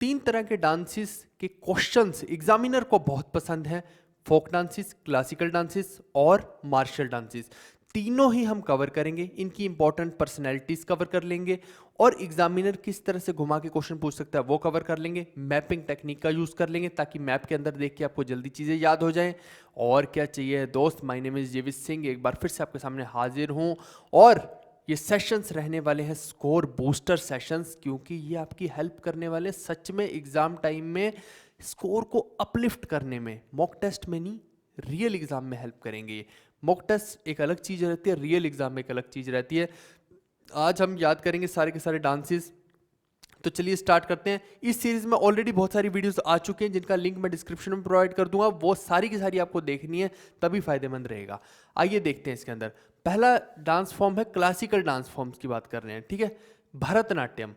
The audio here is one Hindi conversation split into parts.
तीन तरह के डांसेस के क्वेश्चंस एग्जामिनर को बहुत पसंद है, फोक डांसेस, क्लासिकल डांसेस और मार्शल डांसेस। तीनों ही हम कवर करेंगे, इनकी इंपॉर्टेंट पर्सनैलिटीज कवर कर लेंगे और एग्जामिनर किस तरह से घुमा के क्वेश्चन पूछ सकता है वो कवर कर लेंगे। मैपिंग टेक्निक का यूज कर लेंगे ताकि मैप के अंदर देख के आपको जल्दी चीजें याद हो जाएं। और क्या चाहिए दोस्त, my name is Jewish Singh, एक बार फिर से आपके सामने हाजिर हूं और ये सेशंस रहने वाले हैं स्कोर बूस्टर सेशंस, क्योंकि ये आपकी हेल्प करने वाले हैं सच में एग्जाम टाइम में स्कोर को अपलिफ्ट करने में। मॉक टेस्ट में नहीं, रियल एग्जाम में हेल्प करेंगे ये। मॉक टेस्ट एक अलग चीज रहती है, रियल एग्जाम में एक अलग चीज रहती है। आज हम याद करेंगे सारे के सारे डांसेस। तो चलिए स्टार्ट करते हैं। इस सीरीज में ऑलरेडी बहुत सारी वीडियोस आ चुके हैं जिनका लिंक मैं डिस्क्रिप्शन में प्रोवाइड कर दूंगा, वो सारी की सारी आपको देखनी है, तभी फायदेमंद रहेगा। आइए देखते हैं इसके अंदर। पहला डांस फॉर्म है क्लासिकल डांस फॉर्म्स की बात कर रहे हैं, ठीक है। भरतनाट्यम।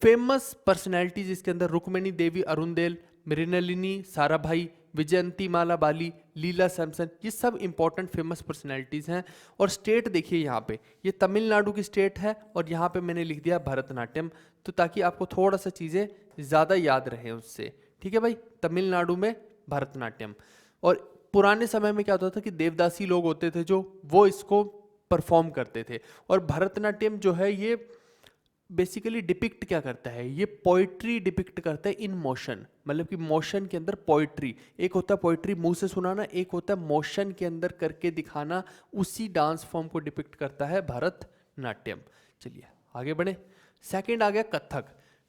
फेमस पर्सनैलिटीज इसके अंदर रुक्मिणी देवी अरुणदेल, मृणालिनी साराभाई, विजयंती माला बाली, लीला सैमसन, ये सब इंपॉर्टेंट फेमस पर्सनैलिटीज हैं। और स्टेट देखिए यहाँ पे, ये तमिलनाडु की स्टेट है और यहाँ पे मैंने लिख दिया भरतनाट्यम, तो ताकि आपको थोड़ा सा चीज़ें ज़्यादा याद रहे उससे, ठीक है भाई। तमिलनाडु में भरतनाट्यम। और पुराने समय में क्या होता था कि देवदासी लोग होते थे जो वो इसको परफॉर्म करते थे। और भरतनाट्यम जो है ये बेसिकली डिपिक्ट क्या करता है, ये पोइट्री डिपिक्ट करता है इन मोशन, मतलब कि मोशन के अंदर पोइट्री। एक होता है पोइट्री मुंह से सुनाना, एक होता है मोशन के अंदर करके दिखाना, उसी डांस फॉर्म को डिपिक्ट करता है भरतनाट्यम। चलिए आगे बढ़े। सेकंड आ गया कथक।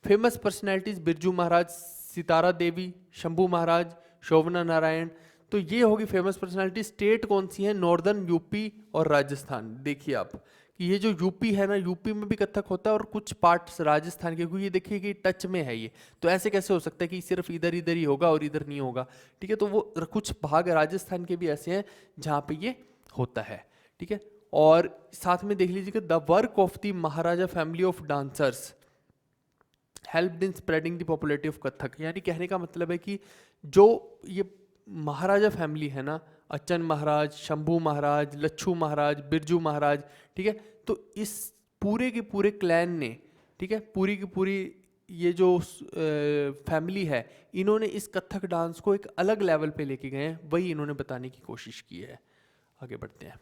फेमस पर्सनैलिटीज बिरजू महाराज, सितारा देवी, शंभू महाराज, शोभना नारायण। तो ये होगी फेमस पर्सनैलिटी। स्टेट कौन सी है, नॉर्दर्न यूपी और राजस्थान। देखिए आप कि ये जो यूपी है ना, यूपी में भी कथक होता है और कुछ पार्ट्स राजस्थान के, क्योंकि ये देखिए कि टच में है ये, तो ऐसे कैसे हो सकता है कि सिर्फ इधर इधर ही होगा और इधर नहीं होगा, ठीक है। तो वो कुछ भाग राजस्थान के भी ऐसे हैं जहाँ पे ये होता है, ठीक है। और साथ में देख लीजिए कि the work of the Maharaja family of dancers help in spreading the popularity of Kathak. यानी कहने का मतलब है कि जो ये महाराजा फैमिली है ना, अच्चन महाराज, शंभू महाराज, लच्छू महाराज, बिरजू महाराज, ठीक है, तो इस पूरे के पूरे क्लैन ने, ठीक है, पूरी की पूरी ये जो फैमिली है, इन्होंने इस कथक डांस को एक अलग लेवल पे लेके गए हैं, वही इन्होंने बताने की कोशिश की है। आगे बढ़ते हैं।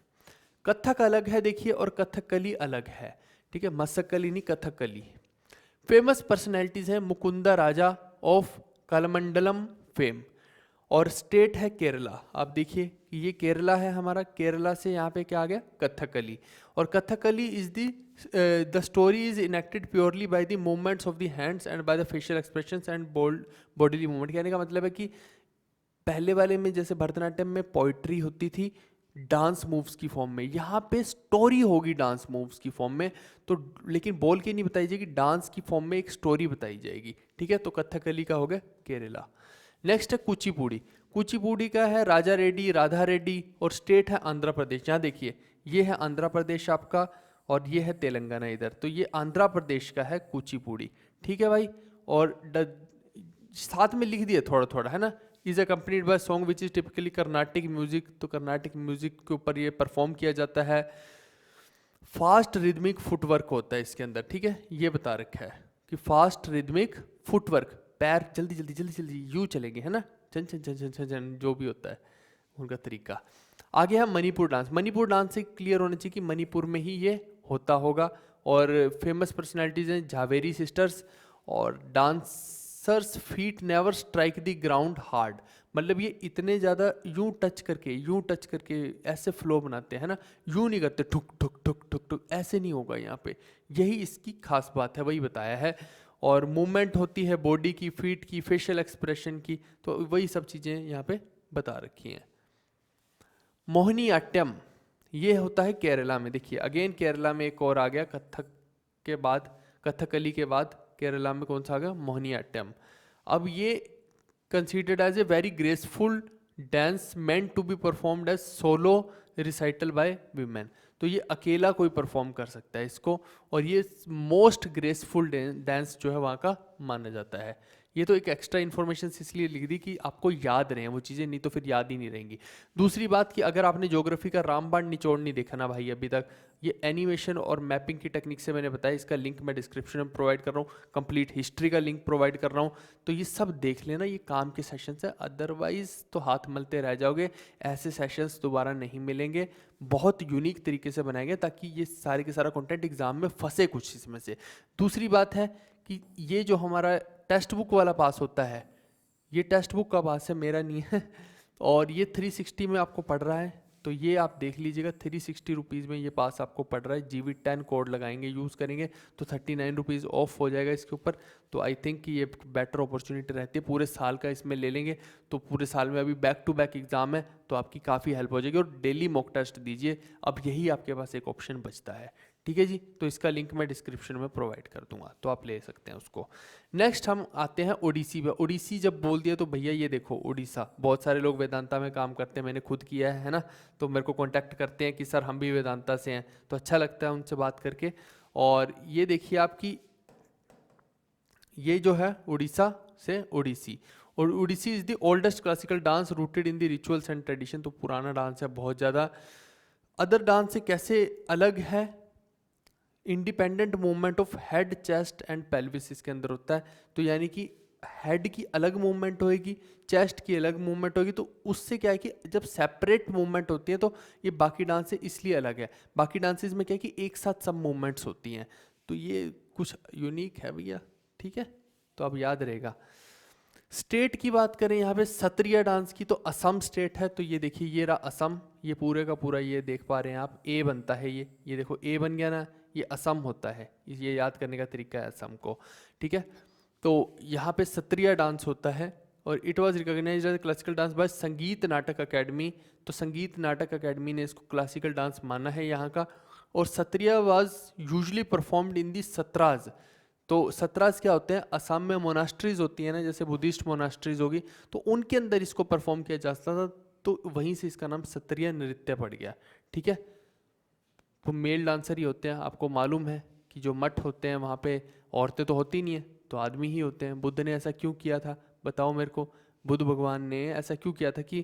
कथक अलग है देखिए और कथकली अलग है, ठीक है, मसक्कली नहीं, कथकली। फेमस पर्सनैलिटीज हैं मुकुंदा राजा ऑफ कलमंडलम फेम, और स्टेट है केरला। आप देखिए कि ये केरला है हमारा, केरला से यहाँ पे क्या आ गया, कथकली। और Kathakali is the story is enacted purely by the movements of the hands and by the facial expressions and bold bodily movement. कहने का मतलब है कि पहले वाले में जैसे भरतनाट्यम में पोइट्री होती थी डांस मूव्स की फॉर्म में, यहाँ पे स्टोरी होगी डांस मूव्स की फॉर्म में, तो लेकिन बोल के नहीं बताई जाएगी, डांस की फॉर्म में एक स्टोरी बताई जाएगी, ठीक है। तो कथकली का हो गया केरला। नेक्स्ट है कुचिपुड़ी। कुचिपुड़ी का है राजा रेड्डी, राधा रेड्डी, और स्टेट है आंध्र प्रदेश। यहाँ देखिए ये है आंध्र प्रदेश आपका और ये है तेलंगाना इधर, तो ये आंध्र प्रदेश का है कुचिपुड़ी, ठीक है भाई। और साथ में लिख दिया थोड़ा थोड़ा, है ना। Is accompanied by song which is typically Carnatic music, तो कर्नाटिक म्यूजिक के ऊपर ये परफॉर्म किया जाता है। फास्ट रिदमिक फुटवर्क होता है इसके अंदर, ठीक है, ये बता रखा है कि फास्ट रिदमिक फुटवर्क, पैर जल्दी जल्दी जल्दी जल्दी यूँ चलेंगे, है ना, चन चन चन चन चन चन, जो भी होता है उनका तरीका। आगे है मणिपुर डांस। मणिपुर डांस से क्लियर होना चाहिए कि मणिपुर में ही ये होता होगा। और फेमस पर्सनैलिटीज हैं झावेरी सिस्टर्स, और dancers feet never strike the ground hard, मतलब ये इतने ज़्यादा यूं टच करके ऐसे फ्लो बनाते हैं ना, यूं नहीं करते ठुक ठुक ठुक ठुक ठुक, ऐसे नहीं होगा यहाँ पे, यही इसकी खास बात है, वही बताया है। और मूवमेंट होती है बॉडी की, फीट की, फेशियल एक्सप्रेशन की, तो वही सब चीज़ें यहाँ पे बता रखी हैं। मोहिनीअट्टम ये होता है केरला में। देखिए अगेन केरला में एक और आ गया, कथक के बाद, कथकली के बाद केरला में कौन सा आ गया, मोहिनीअट्टम। अब ये considered as a very graceful dance meant to be performed as solo recital by women, तो ये अकेला कोई परफॉर्म कर सकता है इसको, और ये मोस्ट ग्रेसफुल डांस जो है वहाँ का माना जाता है। ये तो एक एक्स्ट्रा इन्फॉर्मेशन इसलिए लिख दी कि आपको याद रहे वो चीज़ें, नहीं तो फिर याद ही नहीं रहेंगी। दूसरी बात कि अगर आपने ज्योग्राफी का रामबाण निचोड़ नहीं देखा ना भाई अभी तक, ये एनिमेशन और मैपिंग की टेक्निक से मैंने बताया, इसका लिंक मैं डिस्क्रिप्शन में प्रोवाइड कर रहा हूँ, कंप्लीट हिस्ट्री का लिंक प्रोवाइड कर रहा हूँ, तो ये सब देख लेना, ये काम के सेशंस है, अदरवाइज तो हाथ मलते रह जाओगे। ऐसे सेशंस दोबारा नहीं मिलेंगे, बहुत यूनिक तरीके से बनाएंगे ताकि ये सारे के सारा कंटेंट एग्जाम में फंसे कुछ इसमें से। दूसरी बात है कि ये जो हमारा टेक्स्ट बुक वाला पास होता है, ये टेक्स्ट बुक का पास है, मेरा नहीं है, और ये 360 में आपको पड़ रहा है, तो ये आप देख लीजिएगा 360 रुपीज़ में ये पास आपको पड़ रहा है। GV10 कोड लगाएंगे, यूज़ करेंगे तो 39 रुपीज़ ऑफ हो जाएगा इसके ऊपर। तो आई थिंक कि ये बेटर अपॉर्चुनिटी रहती है, पूरे साल का इसमें ले लेंगे तो पूरे साल में अभी बैक टू बैक एग्जाम है तो आपकी काफ़ी हेल्प हो जाएगी, और डेली मॉक टेस्ट दीजिए, अब यही आपके पास एक ऑप्शन बचता है। ठीक है जी, तो इसका लिंक मैं डिस्क्रिप्शन में प्रोवाइड कर दूंगा, तो आप ले सकते हैं उसको। नेक्स्ट हम आते हैं ओडिसी पे। ओडिसी जब बोल दिया तो भैया ये देखो उड़ीसा, बहुत सारे लोग वेदांता में काम करते हैं, मैंने खुद किया है ना, तो मेरे को कांटेक्ट करते हैं कि सर हम भी वेदांता से हैं, तो अच्छा लगता है उनसे बात करके। और ये देखिए आपकी ये जो है उड़ीसा से ओडिसी, और Odissi is the oldest classical dance rooted in the rituals and tradition, तो पुराना डांस है बहुत ज़्यादा। अदर डांस से कैसे अलग है? Independent movement of head, chest and pelvis इसके अंदर होता है, तो यानी कि हेड की अलग मूवमेंट होएगी, चेस्ट की अलग मूवमेंट होगी, तो उससे क्या है कि जब सेपरेट मूवमेंट होती है तो ये बाकी डांस से इसलिए अलग है। बाकी डांसेस में क्या है कि एक साथ सब मूवमेंट्स होती हैं, तो ये कुछ यूनिक है भैया, ठीक है, तो अब याद रहेगा। स्टेट की बात करें यहाँ पे सत्रिया डांस की, तो असम स्टेट है, तो ये देखिए ये रहा असम, ये पूरे का पूरा ये देख पा रहे हैं आप, ए बनता है ये देखो ए बन गया ना, ये असम होता है, ये याद करने का तरीका है असम को, ठीक है। तो यहाँ पे सत्रिया डांस होता है, और it was recognized as classical dance by Sangeet Natak academy, तो संगीत नाटक अकेडमी ने इसको क्लासिकल डांस माना है यहाँ का। और Sattriya was usually performed in the Sattras, तो सत्राज क्या होते हैं, असम में मोनास्ट्रीज होती है ना, जैसे बुद्धिस्ट मोनास्ट्रीज होगी, तो उनके अंदर इसको परफॉर्म किया जाता था, तो वहीं से इसका नाम सत्रिया नृत्य पड़ गया, ठीक है। तो मेल डांसर ही होते हैं, आपको मालूम है कि जो मठ होते हैं वहाँ पे औरतें तो होती नहीं है, तो आदमी ही होते हैं। बुद्ध ने ऐसा क्यों किया था, बताओ मेरे को, बुद्ध भगवान ने ऐसा क्यों किया था कि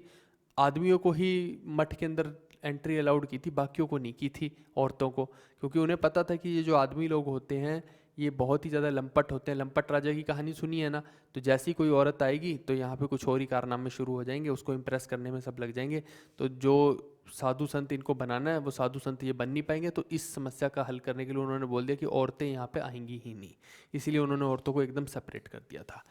आदमियों को ही मठ के अंदर एंट्री अलाउड की थी, बाकियों को नहीं की थी, औरतों को, क्योंकि उन्हें पता था कि ये जो आदमी लोग होते हैं ये बहुत ही ज़्यादा लंपट होते हैं। लंपट राजा की कहानी सुनी है ना, तो जैसी कोई औरत आएगी तो यहाँ पे कुछ और ही कारनामे शुरू हो जाएंगे, उसको इम्प्रेस करने में सब लग जाएंगे, तो जो साधु संत इनको बनाना है वो साधु संत ये बन नहीं पाएंगे। तो इस समस्या का हल करने के लिए उन्होंने बोल दिया कि औरतें यहाँ पे आएंगी ही नहीं, इसीलिए उन्होंने औरतों को एकदम सेपरेट कर दिया था।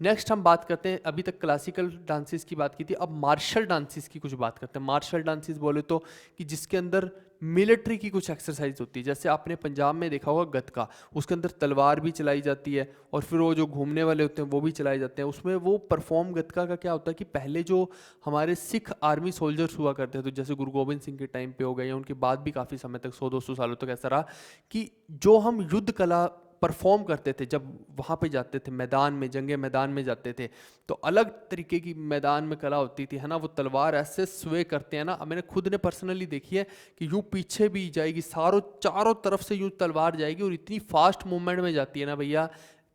नेक्स्ट हम बात करते हैं, अभी तक क्लासिकल डांसेस की बात की थी, अब मार्शल डांसेस की कुछ बात करते हैं। मार्शल डांसेस बोले तो कि जिसके अंदर मिलिट्री की कुछ एक्सरसाइज होती है, जैसे आपने पंजाब में देखा होगा गतका, उसके अंदर तलवार भी चलाई जाती है, और फिर वो जो घूमने वाले होते हैं वो भी चलाए जाते हैं। उसमें वो परफॉर्म गतका का क्या होता है कि पहले जो हमारे सिख आर्मी सोल्जर्स हुआ करते हैं, तो जैसे गुरु गोबिंद सिंह के टाइम पे हो गए या उनके बाद भी काफ़ी समय तक 100-200 सालों तक ऐसा रहा कि जो हम युद्ध कला परफॉर्म करते थे, जब वहाँ पे जाते थे मैदान में, जंगे मैदान में जाते थे, तो अलग तरीके की मैदान में कला होती थी, है ना। वो तलवार ऐसे स्वे करते हैं ना, मैंने खुद ने पर्सनली देखी है कि यूँ पीछे भी जाएगी, चारों तरफ से यूँ तलवार जाएगी, और इतनी फास्ट मूवमेंट में जाती है ना भैया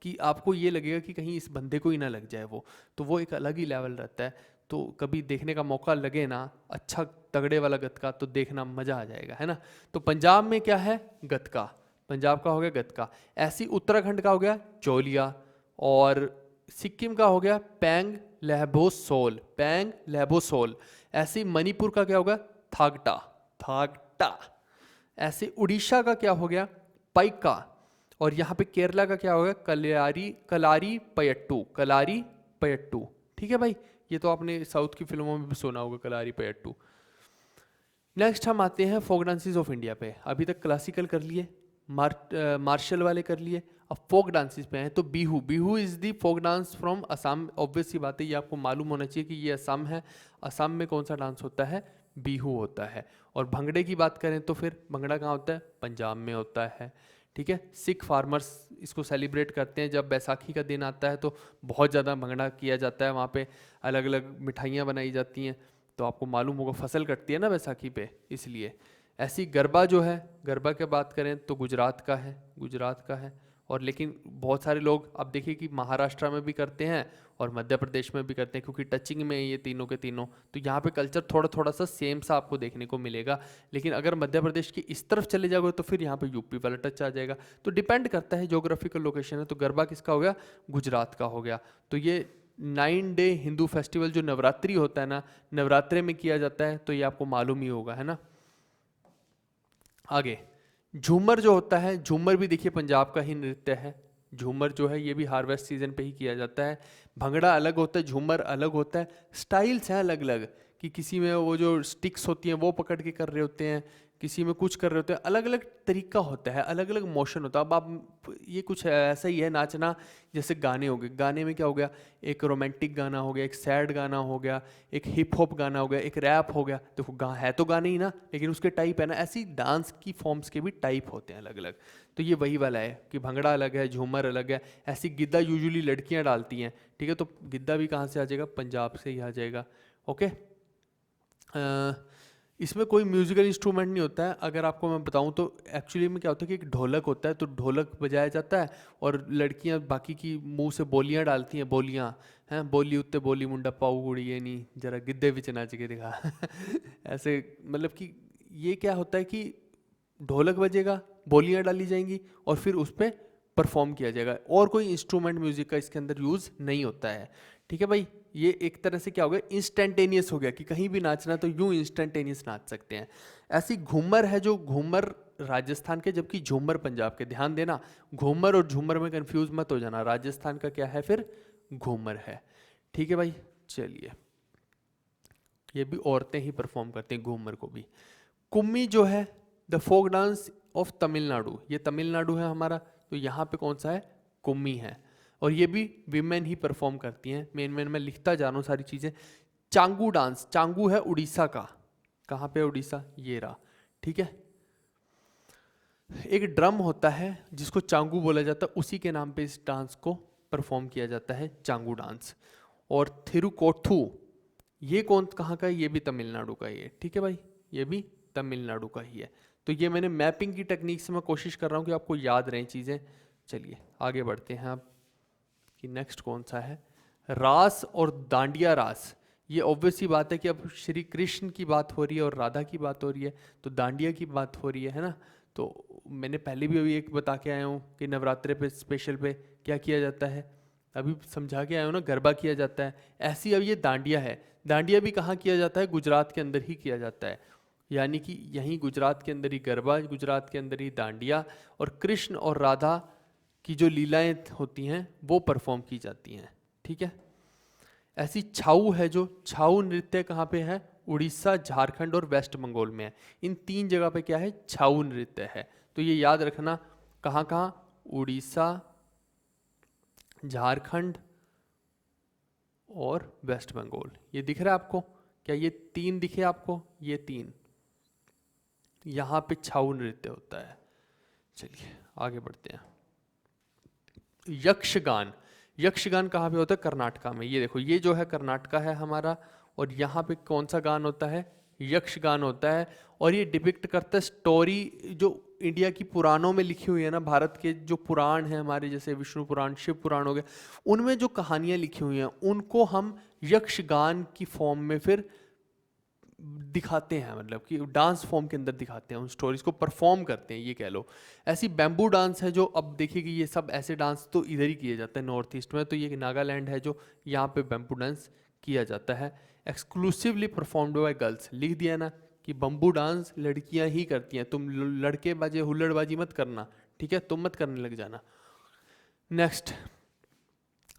कि आपको ये लगेगा कि कहीं इस बंदे को ही ना लग जाए वो, तो वो एक अलग ही लेवल रहता है। तो कभी देखने का मौका लगे ना अच्छा तगड़े वाला गतका, तो देखना मज़ा आ जाएगा, है ना। तो पंजाब में क्या है, गतका, पंजाब का हो गया गतका। ऐसी उत्तराखंड का हो गया चोलिया, और सिक्किम का हो गया पैंग लहबोसोल, पैंग लहबोसोल। ऐसे मणिपुर का क्या होगा, थागटा, थागटा। ऐसे उड़ीसा का क्या हो गया, पाइका, और यहाँ पे केरला का क्या होगा, कलारी, कलारी पयट्टू, कलारी पयट्टू, ठीक है भाई। ये तो आपने साउथ की फिल्मों में भी सुना होगा, कलारी पयट्टू। नेक्स्ट हम आते हैं फोक डांसेस ऑफ इंडिया पे। अभी तक क्लासिकल कर लिए, मार्शल वाले कर लिए, अब फोक डांसेस पे हैं। तो Bihu, Bihu is the folk dance from Assam. Obvious सी बात है, ये आपको मालूम होना चाहिए कि ये असम है। असम में कौन सा डांस होता है, बिहू होता है। और भंगड़े की बात करें तो फिर भंगड़ा कहाँ होता है, पंजाब में होता है, ठीक है। सिख फार्मर्स इसको सेलिब्रेट करते हैं, जब बैसाखी का दिन आता है तो बहुत ज़्यादा भंगड़ा किया जाता है, वहाँ पे अलग अलग मिठाइयाँ बनाई जाती हैं। तो आपको मालूम होगा फसल कटती है ना बैसाखी पे, इसलिए। ऐसी गरबा जो है, गरबा की बात करें तो गुजरात का है, गुजरात का है। और लेकिन बहुत सारे लोग अब देखिए कि महाराष्ट्र में भी करते हैं और मध्य प्रदेश में भी करते हैं, क्योंकि टचिंग में ये तीनों के तीनों, तो यहाँ पे कल्चर थोड़ा थोड़ा सा सेम सा आपको देखने को मिलेगा। लेकिन अगर मध्य प्रदेश की इस तरफ चले जाओगे तो फिर यहाँ पे यूपी वाला टच आ जाएगा। तो डिपेंड करता है ज्योग्राफिकल लोकेशन है। तो गरबा किसका हो गया? गुजरात का हो गया। तो ये 9 डे हिंदू फेस्टिवल जो नवरात्रि होता है ना, नवरात्रे में किया जाता है, तो ये आपको मालूम ही होगा, है ना। आगे झूमर जो होता है, झूमर भी देखिए पंजाब का ही नृत्य है। झूमर जो है ये भी हार्वेस्ट सीजन पे ही किया जाता है। भंगड़ा अलग होता है, झूमर अलग होता है। स्टाइल्स हैं अलग अलग, कि किसी में वो जो स्टिक्स होती हैं वो पकड़ के कर रहे होते हैं, किसी में कुछ कर रहे होते हैं, अलग अलग तरीका होता है, अलग अलग मोशन होता है। अब आप ये कुछ ऐसा ही है नाचना, जैसे गाने हो गए, गाने में क्या हो गया, एक रोमांटिक गाना हो गया, एक सैड गाना हो गया, एक हिप हॉप गाना हो गया, एक रैप हो गया। देखो है तो गाने ही ना, लेकिन उसके टाइप है ना, ऐसी डांस की फॉर्म्स के भी टाइप होते हैं अलग अलग। तो ये वही वाला है कि भंगड़ा अलग है, झूमर अलग है। ऐसी गिद्दा यूजुअली लड़कियां डालती हैं, ठीक है। तो गिद्दा भी कहाँ से आ जाएगा? पंजाब से ही आ जाएगा। ओके, इसमें कोई म्यूजिकल इंस्ट्रूमेंट नहीं होता है। अगर आपको मैं बताऊं तो एक्चुअली में क्या होता है कि एक ढोलक होता है, तो ढोलक बजाया जाता है और लड़कियां बाकी की मुंह से बोलियां डालती हैं, बोलियां हैं, बोली उत्ते बोली मुंडा पाऊ गुड़ी, ये नहीं जरा गिद्दे भी नाच के दिखा ऐसे मतलब कि ये क्या होता है कि ढोलक बजेगा, बोलियां डाली जाएंगी और फिर उस पर परफॉर्म किया जाएगा, और कोई इंस्ट्रूमेंट म्यूजिक का इसके अंदर यूज़ नहीं होता है, ठीक है भाई। ये एक तरह से क्या हो गया, इंस्टेंटेनियस हो गया कि कहीं भी नाचना तो यूं इंस्टेंटेनियस नाच सकते हैं। ऐसी घूमर है जो घूमर राजस्थान के, जबकि झूमर पंजाब के। ध्यान देना, घूमर और झूमर में कंफ्यूज मत हो जाना। राजस्थान का क्या है फिर? घूमर है, ठीक है भाई। चलिए, ये भी औरतें ही परफॉर्म करती हैं घूमर को भी। कुम्मी जो है the folk dance of Tamil Nadu, ये तमिलनाडु है हमारा, तो यहाँ पे कौन सा है? कुम्मी है, और ये भी विमेन ही परफॉर्म करती हैं। मेन मैं लिखता जा रहा हूँ सारी चीज़ें। चांगू डांस, चांगू है उड़ीसा का। कहाँ पे उड़ीसा? ये रहा, ठीक है। एक ड्रम होता है जिसको चांगू बोला जाता है, उसी के नाम पे इस डांस को परफॉर्म किया जाता है, चांगू डांस। और थिरुकोथु, ये कौन कहाँ का है? ये भी तमिलनाडु का ही है, ठीक है भाई, ये भी तमिलनाडु का ही है। तो ये मैंने मैपिंग की टेक्निक से मैं कोशिश कर रहा हूँ कि आपको याद रहें चीज़ें। चलिए आगे बढ़ते हैं आप, कि नेक्स्ट कौन सा है? रास और दांडिया रास। ये ऑब्वियस सी बात है कि अब श्री कृष्ण की बात हो रही है और राधा की बात हो रही है, तो दांडिया की बात हो रही है ना। तो मैंने पहले भी अभी एक बता के आया हूँ कि नवरात्रे पे स्पेशल पे क्या किया जाता है, अभी समझा के आया हूँ ना, गरबा किया जाता है। ऐसी अब ये दांडिया है। दांडिया भी कहाँ किया जाता है? गुजरात के अंदर ही किया जाता है, यानी कि यहीं गुजरात के अंदर ही गरबा, गुजरात के अंदर ही दांडिया, और कृष्ण और राधा की जो लीलाएं होती हैं वो परफॉर्म की जाती हैं, ठीक है। ऐसी छाऊ है, जो छाऊ नृत्य कहाँ पे है? उड़ीसा, झारखंड और वेस्ट बंगाल में है। इन 3 जगह पे क्या है? छाऊ नृत्य है। तो ये याद रखना, कहाँ कहाँ? उड़ीसा, झारखंड और वेस्ट बंगाल। ये दिख रहा है आपको? क्या ये 3 दिखे आपको? ये 3, यहाँ पे छाऊ नृत्य होता है। चलिए आगे बढ़ते हैं। यक्षगान, यक्षगान कहाँ पे होता है? कर्नाटका में। ये देखो, ये जो है कर्नाटका है हमारा, और यहाँ पे कौन सा गान होता है? यक्षगान होता है। और ये डिपिक्ट करता है स्टोरी जो इंडिया की पुराणों में लिखी हुई है ना, भारत के जो पुराण हैं हमारे, जैसे विष्णु पुराण, शिव पुराण हो गए, उनमें जो कहानियाँ लिखी हुई हैं उनको हम यक्षगान की फॉर्म में फिर दिखाते हैं, मतलब कि डांस फॉर्म के अंदर दिखाते हैं, उन स्टोरीज को परफॉर्म करते हैं, ये कह लो। ऐसी बैम्बू डांस है जो, अब देखिए कि ये सब ऐसे डांस तो इधर ही किए जाते हैं नॉर्थ ईस्ट में, तो ये नागालैंड है जो यहाँ पे बैम्बू डांस किया जाता है। एक्सक्लूसिवली परफॉर्म्ड बाय गर्ल्स, लिख दिया ना कि बम्बू डांस लड़कियाँ ही करती हैं, तुम लड़के बाजे हुल्लड़बाजी मत करना, ठीक है, तुम मत करने लग जाना। नेक्स्ट,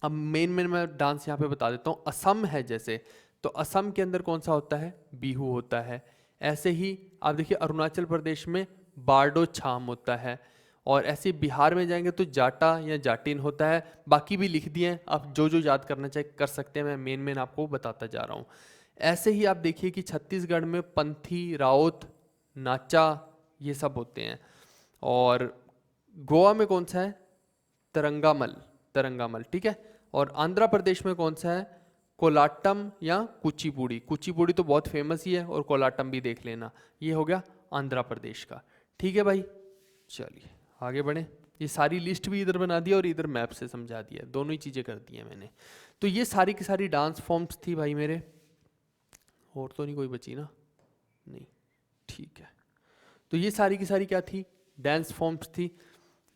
अब मेन मैं डांस यहाँ पे बता देता हूँ। असम है जैसे, तो असम के अंदर कौन सा होता है? बिहू होता है। ऐसे ही आप देखिए अरुणाचल प्रदेश में बारडो छाम होता है, और ऐसे बिहार में जाएंगे तो जाटा या जाटिन होता है। बाकी भी लिख दिए हैं, आप जो जो याद करना चाहे कर सकते हैं, मैं मेन आपको बताता जा रहा हूँ। ऐसे ही आप देखिए कि छत्तीसगढ़ में पंथी, राउत, नाचा, ये सब होते हैं। और गोवा में कौन सा है? तरंगामल, तरंगामल, ठीक है। और आंध्र प्रदेश में कौन सा है? कोलाटम या कुचिपुड़ी। कुचिपुड़ी तो बहुत फेमस ही है, और कोलाटम भी देख लेना। ये हो गया आंध्र प्रदेश का, ठीक है भाई। चलिए आगे बढ़ें। ये सारी लिस्ट भी इधर बना दिया और इधर मैप से समझा दिया, दोनों ही चीज़ें कर दी हैं मैंने। तो ये सारी की सारी डांस फॉर्म्स थी भाई मेरे, और तो नहीं कोई बची ना? नहीं, ठीक है। तो ये सारी की सारी क्या थी? डांस फॉर्म्स थी,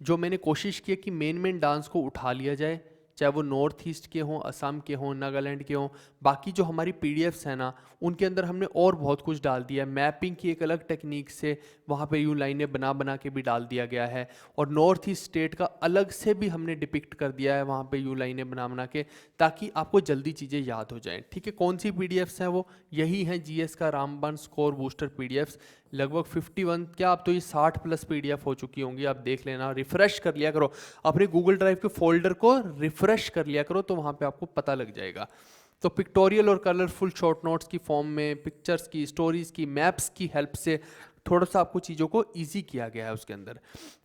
जो मैंने कोशिश की कि मेन डांस को उठा लिया जाए, चाहे वो नॉर्थ ईस्ट के हों, असम के हों, नागालैंड के हों। बाकी जो हमारी पीडीएफ्स हैं ना, उनके अंदर हमने और बहुत कुछ डाल दिया है। मैपिंग की एक अलग टेक्निक से वहाँ पे यूँ लाइनें बना बना के भी डाल दिया गया है, और नॉर्थ ईस्ट स्टेट का अलग से भी हमने डिपिक्ट कर दिया है वहाँ पे यूँ लाइनें बना बना के, ताकि आपको जल्दी चीज़ें याद हो जाएँ। ठीक है, कौन सी पीडीएफ्स हैं वो? यही हैं जीएस का रामबाण स्कोर बूस्टर पीडीएफ्स, लगभग 51, क्या अब तो ये 60 प्लस पीडीएफ हो चुकी होंगी। आप देख लेना, रिफ्रेश कर लिया करो अपने गूगल ड्राइव के फोल्डर को, रिफ्रेश कर लिया करो, तो वहाँ पे आपको पता लग जाएगा। तो पिक्टोरियल और कलरफुल शॉर्ट नोट्स की फॉर्म में, पिक्चर्स की, स्टोरीज की, मैप्स की हेल्प से थोड़ा सा आपको चीज़ों को ईजी किया गया है उसके अंदर।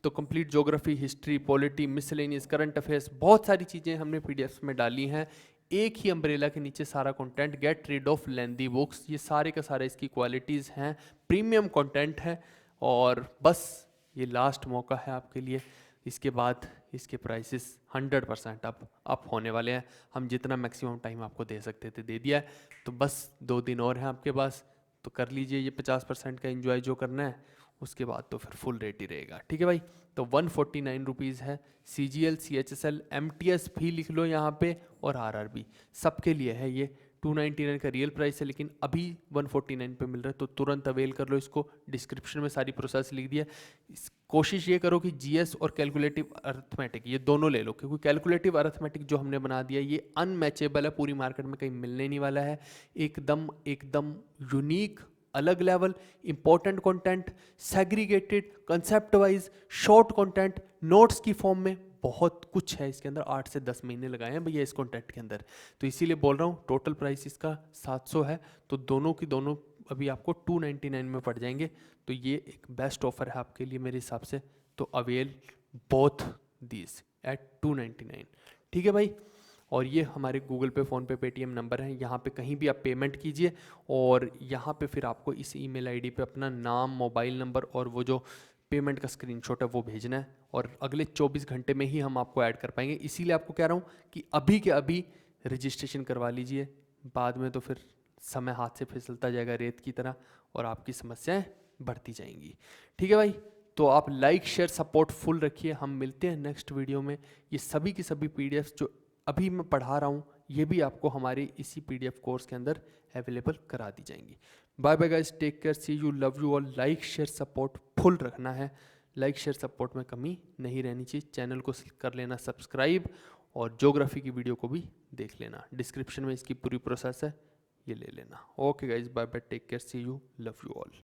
तो complete geography, history, polity, miscellaneous, current affairs, बहुत सारी चीज़ें हमने पीडीएफ में डाली हैं एक ही अम्ब्रेला के नीचे। सारा content, get rid of lengthy books, ये सारे का सारे इसकी क्वालिटीज़ हैं, प्रीमियम कंटेंट है। और बस ये लास्ट मौका है आपके लिए, इसके बाद इसके प्राइसेस 100% अप होने वाले हैं। हम जितना मैक्सिमम टाइम आपको दे सकते थे दे दिया है, तो बस 2 दिन और हैं आपके पास, तो कर लीजिए ये 50% का एंजॉय जो करना है, उसके बाद तो फिर फुल रेट ही रहेगा। ठीक है भाई, तो 149 रुपीज़ है। CGL, CHSL, MTS भी लिख लो यहाँ पे, और RRB सबके लिए है ये। 299 का रियल प्राइस है, लेकिन अभी 149 पे मिल रहा है, तो तुरंत अवेल कर लो इसको। डिस्क्रिप्शन में सारी प्रोसेस लिख दिया। कोशिश ये करो कि जीएस और कैलकुलेटिव अर्थमेटिक ये दोनों ले लो, क्योंकि कैलकुलेटिव अर्थमेटिक जो हमने बना दिया ये अनमैचेबल है, पूरी मार्केट में कहीं मिलने नहीं वाला है। एकदम एकदम यूनिक, अलग level, important content, segregated, concept wise, short content, notes की फॉर्म में, बहुत कुछ है इसके अंदर। 8 से 10 महीने लगाए हैं भैया इस कंटेंट के अंदर, तो इसीलिए बोल रहा हूँ। टोटल प्राइस इसका 700 है, तो दोनों की दोनों अभी आपको 299 में पड़ जाएंगे। तो ये एक बेस्ट ऑफर है आपके लिए मेरे हिसाब से, तो अवेल बोथ दीज एट 299। ठीक है भाई, और ये हमारे गूगल पे, फ़ोनपे, पेटीएम नंबर है, यहाँ पे कहीं भी आप पेमेंट कीजिए, और यहाँ पे फिर आपको इस ईमेल आईडी पे अपना नाम, मोबाइल नंबर और वो जो पेमेंट का स्क्रीनशॉट है वो भेजना है, और अगले 24 घंटे में ही हम आपको ऐड कर पाएंगे। इसीलिए आपको कह रहा हूँ कि अभी के अभी रजिस्ट्रेशन करवा लीजिए, बाद में तो फिर समय हाथ से फिसलता जाएगा रेत की तरह, और आपकी समस्याएं बढ़ती जाएंगी। ठीक है भाई, तो आप लाइक, शेयर, सपोर्ट फुल रखिए। हम मिलते हैं नेक्स्ट वीडियो में। ये सभी की सभी पीडीएफ्स जो अभी मैं पढ़ा रहा हूँ, ये भी आपको हमारे इसी पीडीएफ कोर्स के अंदर अवेलेबल करा दी जाएंगी। Bye bye guys, take care, see you, love you all. Like, share, support full रखना है। लाइक, शेयर, सपोर्ट में कमी नहीं रहनी चाहिए। चैनल को कर लेना सब्सक्राइब, और ज्योग्राफी की वीडियो को भी देख लेना, डिस्क्रिप्शन में इसकी पूरी प्रोसेस है, ये ले लेना। Okay guys, bye bye, take care, see you, love you all.